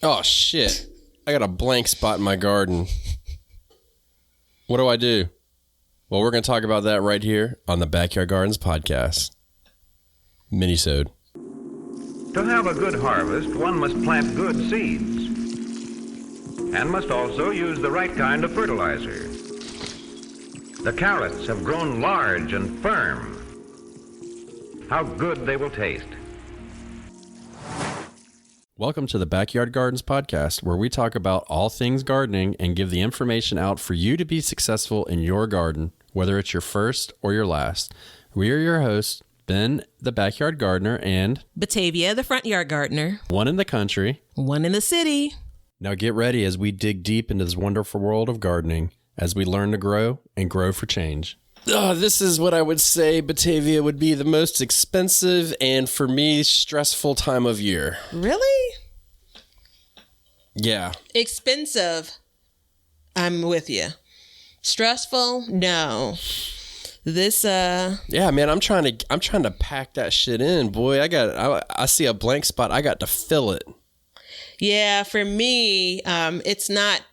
Oh, shit. I got a blank spot in my garden. What do I do? Well, we're going to talk about that right here on the Backyard Gardens podcast. Minisode. To have a good harvest, one must plant good seeds and must also use the right kind of fertilizer. The carrots have grown large and firm. How good they will taste. Welcome to the Backyard Gardens podcast, where we talk about all things gardening and give the information out for you to be successful in your garden, whether it's your first or your last. We are your hosts, Ben, the backyard gardener, and Batavia, the front yard gardener. one in the country, One in the city. Now get ready as we dig deep into this wonderful world of gardening as we learn to grow and grow for change. This is what I would say, Batavia, would be the most expensive and, for me, stressful time of year. Really? Yeah. Expensive. I'm with you. Stressful? No. This Yeah, man, I'm trying to pack that shit in, boy. I see a blank spot. I got to fill it. Yeah, for me, it's not.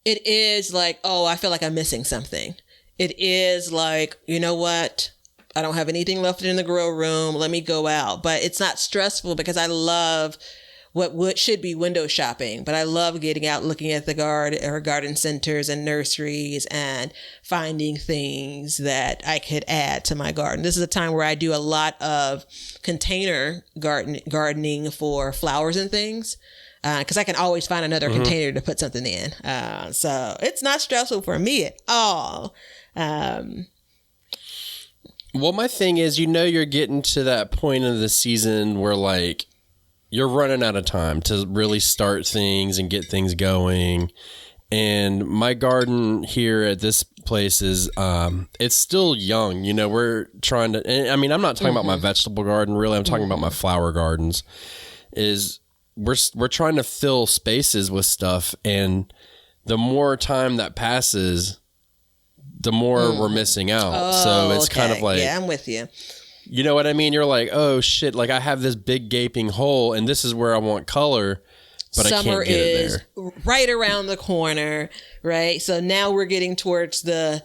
It is like, oh, I feel like I'm missing something. It is like, you know what? I don't have anything left in the grow room. Let me go out. But it's not stressful because I love what should be window shopping. But I love getting out, looking at the garden centers and nurseries and finding things that I could add to my garden. This is a time where I do a lot of container gardening for flowers and things. Because I can always find another container to put something in. So it's not stressful for me at all. Well, my thing is, you're getting to that point of the season where, like, you're running out of time to really start things and get things going. And my garden here at this place is, it's still young. We're trying to, I'm not talking about my vegetable garden, really. I'm talking about my flower gardens. We're trying to fill spaces with stuff, and the more time that passes, the more we're missing out. So it's kind of like, yeah, I'm with you. You know what I mean? You're like, oh shit, like I have this big gaping hole and this is where I want color, but Summer I can't get it is there. Right around the corner, right? So now we're getting towards the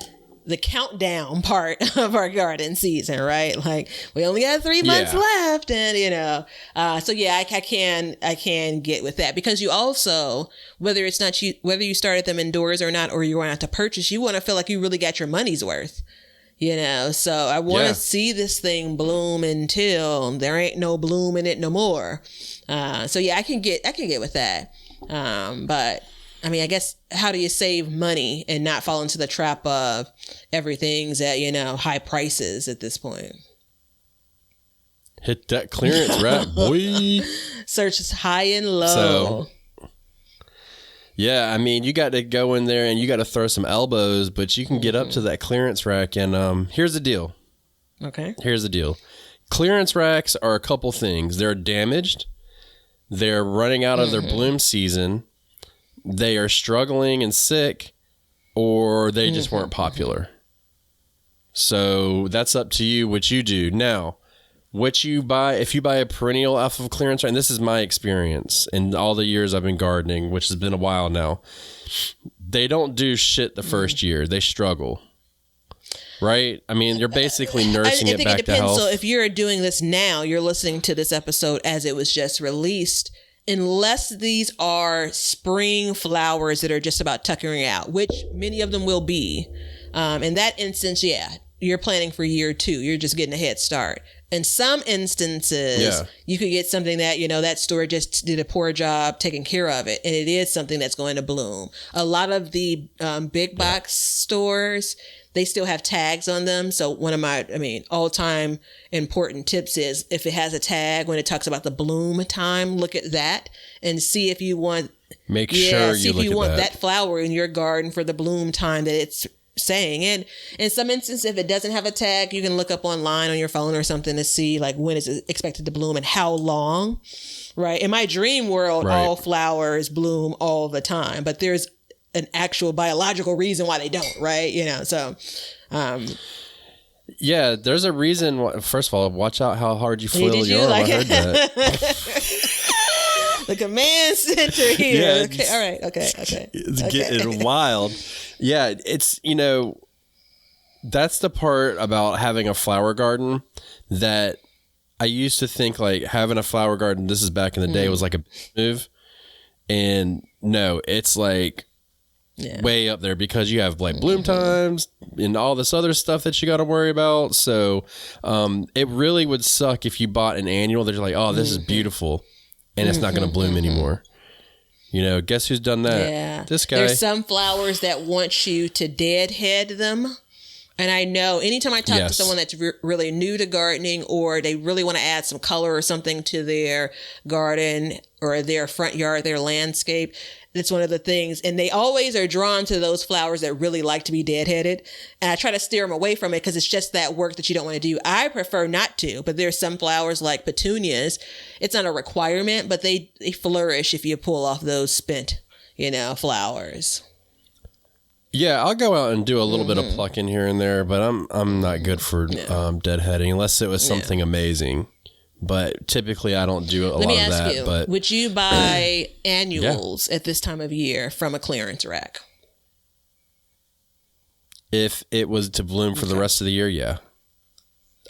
countdown part of our garden season, right? Like we only got 3 months left, and so yeah, I can get with that, because you also, whether you started them indoors or not, or you're going out to purchase, you want to feel like you really got your money's worth, so I want to see this thing bloom until there ain't no bloom in it no more. So yeah, I can get with that. But I guess, how do you save money and not fall into the trap of everything's at, high prices at this point? Hit that clearance rack, boy. Search is high and low. So, yeah, you got to go in there and you got to throw some elbows, but you can get up to that clearance rack. And here's the deal. Okay. Here's the deal. Clearance racks are a couple things. They're damaged. They're running out of their bloom season. They are struggling and sick, or they just weren't popular. So that's up to you what you do. Now, what you buy, if you buy a perennial off of clearance, and this is my experience in all the years I've been gardening, which has been a while now, they don't do shit the first year. They struggle. Right? You're basically nursing it back to health. So if you're doing this now, you're listening to this episode as it was just released, unless these are spring flowers that are just about tuckering out, which many of them will be. In that instance, yeah, you're planning for year 2. You're just getting a head start. In some instances, you could get something that, that store just did a poor job taking care of it, and it is something that's going to bloom. A lot of the big box stores, they still have tags on them. So one of my, all-time important tips is, if it has a tag when it talks about the bloom time, look at that and see if you want. Make sure you look at that flower in your garden for the bloom time that it's saying. And in some instances, if it doesn't have a tag, you can look up online on your phone or something to see like when is it expected to bloom and how long. Right. In my dream world, all flowers bloom all the time, but there's an actual biological reason why they don't, right? So Yeah, there's a reason. First of all, watch out how hard you flail your arm. I heard that. The command center here. Yeah, okay, all right. Okay. It's getting wild. Yeah, it's, that's the part about having a flower garden that I used to think like having a flower garden, this is back in the day, was like a move. And no, it's like way up there because you have like bloom times and all this other stuff that you got to worry about. So it really would suck if you bought an annual that you're like, oh, this is beautiful, and it's not going to bloom anymore. Guess who's done that? Yeah. This guy. There's some flowers that want you to deadhead them. And I know anytime I talk to someone that's really new to gardening, or they really want to add some color or something to their garden or their front yard, their landscape, that's one of the things. And they always are drawn to those flowers that really like to be deadheaded. And I try to steer them away from it because it's just that work that you don't want to do. I prefer not to, but there's some flowers like petunias. It's not a requirement, but they flourish if you pull off those spent, flowers. Yeah, I'll go out and do a little bit of plucking here and there, but I'm not good for deadheading unless it was something amazing. But typically, I don't do a lot of that. Let me ask you: but would you buy annuals at this time of year from a clearance rack? If it was to bloom for the rest of the year, yeah,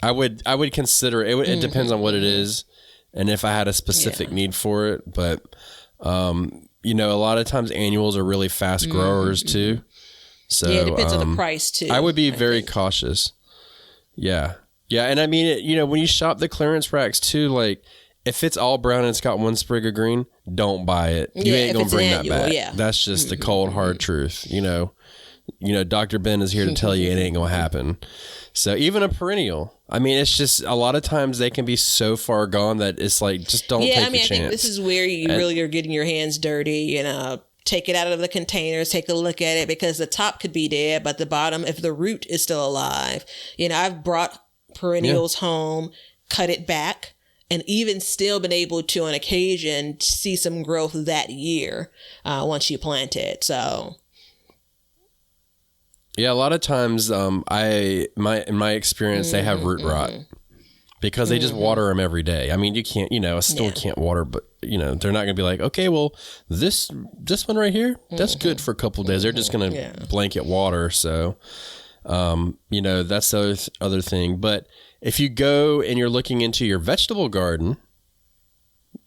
I would consider it. It depends on what it is, and if I had a specific need for it. But a lot of times annuals are really fast growers too. So yeah, it depends on the price too. I would be very cautious. Yeah. Yeah. And I mean, when you shop the clearance racks too, like if it's all brown and it's got one sprig of green, don't buy it. You ain't going to bring that back. Yeah. That's just the cold, hard truth. Dr. Ben is here to tell you it ain't going to happen. So even a perennial, I mean, it's just a lot of times they can be so far gone that it's like, just don't take a chance. I think this is where you really are getting your hands dirty, take it out of the containers, take a look at it, because the top could be dead, but the bottom, if the root is still alive, I've brought perennials home, cut it back, and even still been able to, on occasion, see some growth that year once you plant it. So, yeah, a lot of times, in my experience, they have root rot. Because they just water them every day. I mean, you can't, a store can't water, but, they're not going to be like, okay, well, this one right here, that's good for a couple of days. They're just going to blanket water. So, that's the other thing. But if you go and you're looking into your vegetable garden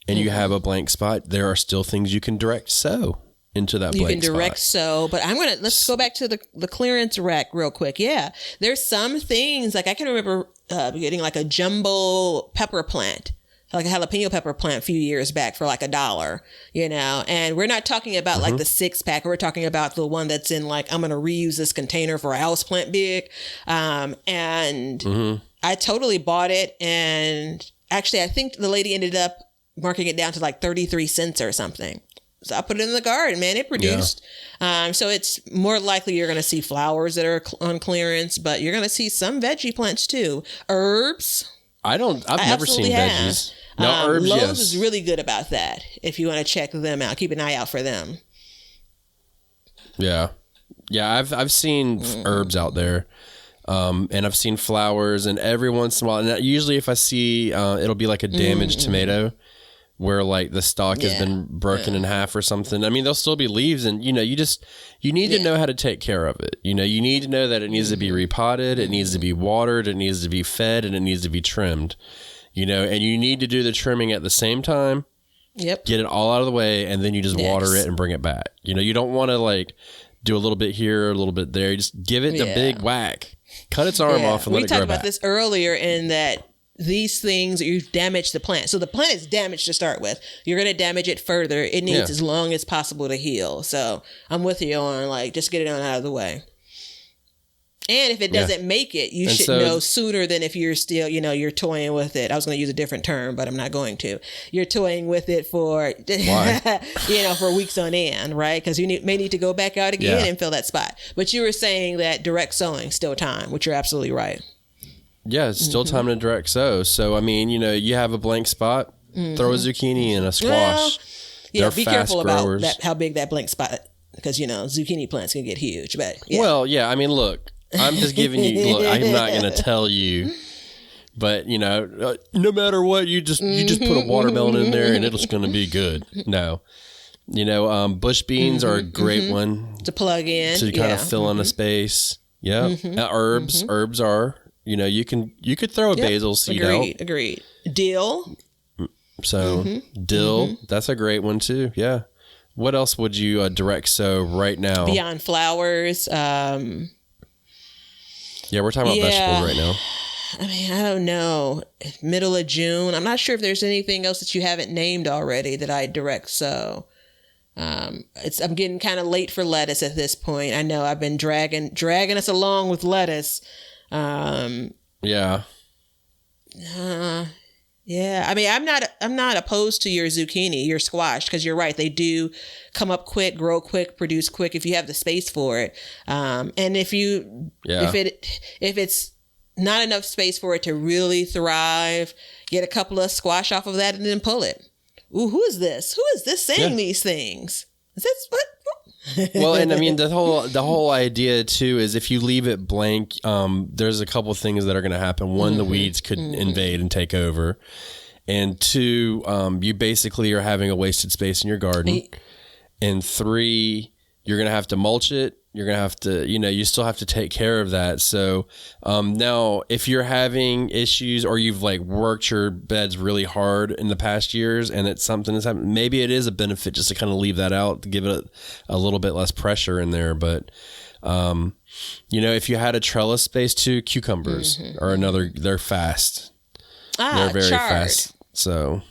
and you have a blank spot, there are still things you can direct sow into that blank spot. You can direct sow, but let's go back to the clearance rack real quick. Yeah, there's some things, like I can remember getting like a jumbo pepper plant, like a jalapeno pepper plant a few years back for like $1, and we're not talking about like the 6-pack. We're talking about the one that's in like, I'm going to reuse this container for a house plant big. And I totally bought it. And actually, I think the lady ended up marking it down to like 33 cents or something. So I put it in the garden, man. It produced. Yeah. So it's more likely you're going to see flowers that are on clearance, but you're going to see some veggie plants too. Herbs. I've never seen veggies. No, herbs, Lowe's is really good about that. If you want to check them out, keep an eye out for them. Yeah. Yeah, I've seen herbs out there. And I've seen flowers, and every once in a while, and usually if I see, it'll be like a damaged tomato, where like the stalk has been broken in half or something. I mean, there'll still be leaves, and you need to know how to take care of it. You need to know that it needs to be repotted, it needs to be watered, it needs to be fed, and it needs to be trimmed. And you need to do the trimming at the same time. Yep. Get it all out of the way, and then you just water it and bring it back. You don't want to like do a little bit here, a little bit there. You just give it a big whack. Cut its arm off and let it grow back. We talked about this earlier in that these things, you've damaged the plant. So the plant is damaged to start with. You're going to damage it further. It needs as long as possible to heal. So I'm with you on like, just get it on out of the way. And if it doesn't make it, you should know sooner than if you're still, you're toying with it. I was going to use a different term, but I'm not going to. You're toying with it for, for weeks on end, right? Because you may need to go back out again and fill that spot. But you were saying that direct sowing still time, which you're absolutely right. Yeah, it's still time to direct sow. So, I mean, you have a blank spot, throw a zucchini in a squash. Well, be careful about how big that blank spot, because, zucchini plants can get huge. But Well, yeah, I mean, look, I'm just giving you, look, I'm not going to tell you, but no matter what, you just put a watermelon in there and it's going to be good. No. Bush beans are a great one to plug in, to kind of fill in a space. Yeah. Herbs are, you could throw a basil seed out. Agreed. Dill. So dill, that's a great one too. Yeah. What else would you direct sow right now? Beyond flowers. Yeah, we're talking about vegetables right now. I mean, I don't know. Middle of June. I'm not sure if there's anything else that you haven't named already that I direct sow. I'm getting kind of late for lettuce at this point. I know I've been dragging us along with lettuce. Yeah. Yeah. I mean, I'm not opposed to your zucchini, your squash, because you're right. They do come up quick, grow quick, produce quick if you have the space for it. And if it's not enough space for it to really thrive, get a couple of squash off of that and then pull it. Ooh, who is this? Who is this saying these things? Is this what? Well, and I mean the whole idea too is if you leave it blank, there's a couple of things that are going to happen. One, the weeds could invade and take over, and two, you basically are having a wasted space in your garden. And three, you're going to have to mulch it. You're going to have to, you still have to take care of that. So now if you're having issues or you've worked your beds really hard in the past years and it's something that's happened, maybe it is a benefit just to kind of leave that out to give it a little bit less pressure in there. But, if you had a trellis space too, cucumbers are another, they're fast. They're very fast. So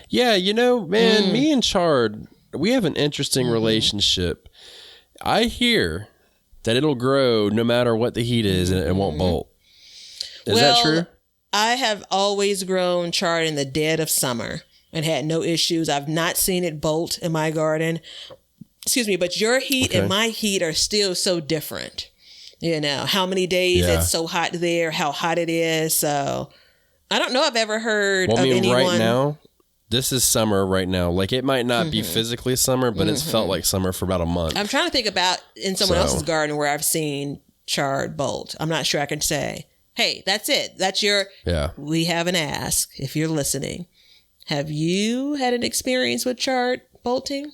yeah, man, me and chard, we have an interesting relationship. I hear that it'll grow no matter what the heat is and it won't bolt. Is that true? I have always grown chard in the dead of summer and had no issues. I've not seen it bolt in my garden. Excuse me, but your heat and my heat are still so different. How many days it's so hot there, how hot it is. So I don't know if I've ever heard of anyone. Right now, this is summer right now. It might not be physically summer, but it's felt like summer for about a month. I'm trying to think about in someone else's garden where I've seen chard bolt. I'm not sure I can say, hey, that's it. That's your, we have an ask if you're listening. Have you had an experience with chard bolting?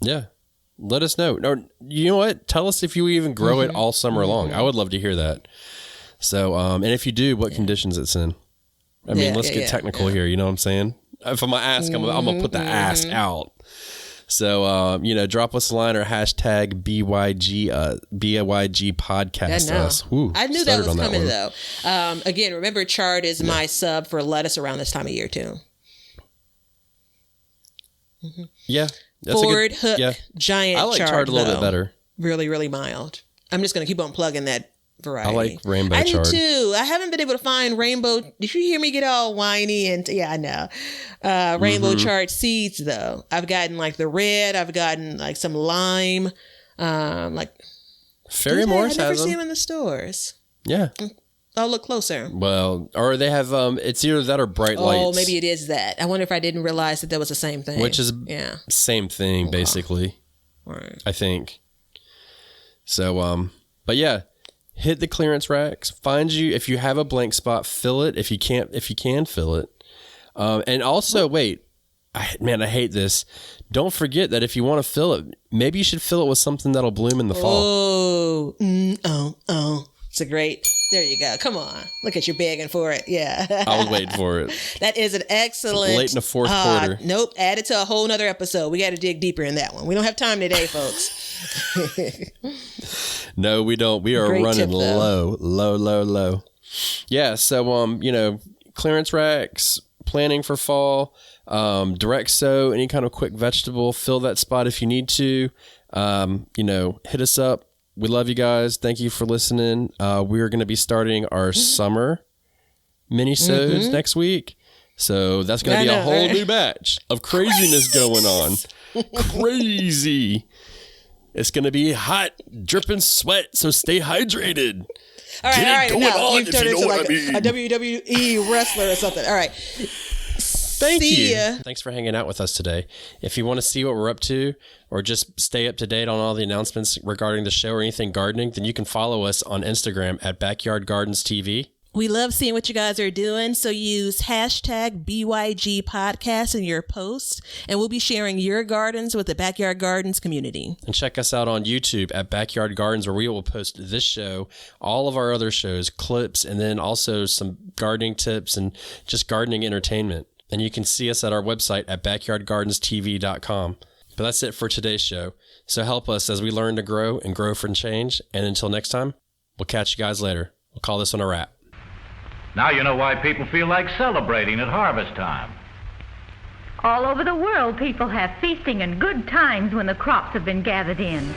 Yeah. Let us know. Or you know what? Tell us if you even grow it all summer long. I would love to hear that. So, and if you do, what conditions it's in. I mean, let's get technical here. You know what I'm saying? If I'm going to ask, I'm going to put the ask out. So, drop us a line or hashtag BYG podcast us. Ooh, I knew that was coming though. Again, remember chard is my sub for lettuce around this time of year too. Yeah. Ford Hook giant chard. I like chard a little bit better. Really, really mild. I'm just going to keep on plugging that variety. I like rainbow chard. I do too. I haven't been able to find rainbow. Did you hear me get all whiny? And I know. Rainbow chard seeds though. I've gotten the red. I've gotten some lime. Fairy Morse I never has see them in the stores. Yeah. I'll look closer. Well, or they have it's either that or bright lights. Oh, maybe it is that. I wonder if I didn't realize that was the same thing. Which is same thing basically. Right. I think. So but yeah. Hit the clearance racks. Find you if you have a blank spot, fill it. If you can fill it. And also, wait, I hate this. Don't forget that if you want to fill it, maybe you should fill it with something that'll bloom in the fall. It's a great. There you go. Come on, look at you begging for it. Yeah, I was waiting for it. That is an excellent. Late in the fourth quarter. Nope. Add it to a whole nother episode. We got to dig deeper in that one. We don't have time today, folks. No, we don't. We are running low. Yeah. So, clearance racks, planning for fall, direct sow, any kind of quick vegetable, fill that spot if you need to. Hit us up. We love you guys. Thank you for listening. We're going to be starting our summer minisodes next week. So that's going to be a whole new batch of craziness going on. Crazy. It's going to be hot, dripping sweat, so stay hydrated. All right, Get it going on, you've turned into a WWE wrestler or something. All right. Thank See you. ya. Thanks for hanging out with us today. If you want to see what we're up to or just stay up to date on all the announcements regarding the show or anything gardening, then you can follow us on Instagram at Backyard Gardens TV. We love seeing what you guys are doing, so use hashtag BYG Podcast in your posts, and we'll be sharing your gardens with the Backyard Gardens community. And check us out on YouTube at Backyard Gardens, where we will post this show, all of our other shows, clips, and then also some gardening tips and just gardening entertainment. And you can see us at our website at backyardgardenstv.com. But that's it for today's show. So help us as we learn to grow and grow for change. And until next time, we'll catch you guys later. We'll call this one a wrap. Now you know why people feel like celebrating at harvest time. All over the world, people have feasting and good times when the crops have been gathered in.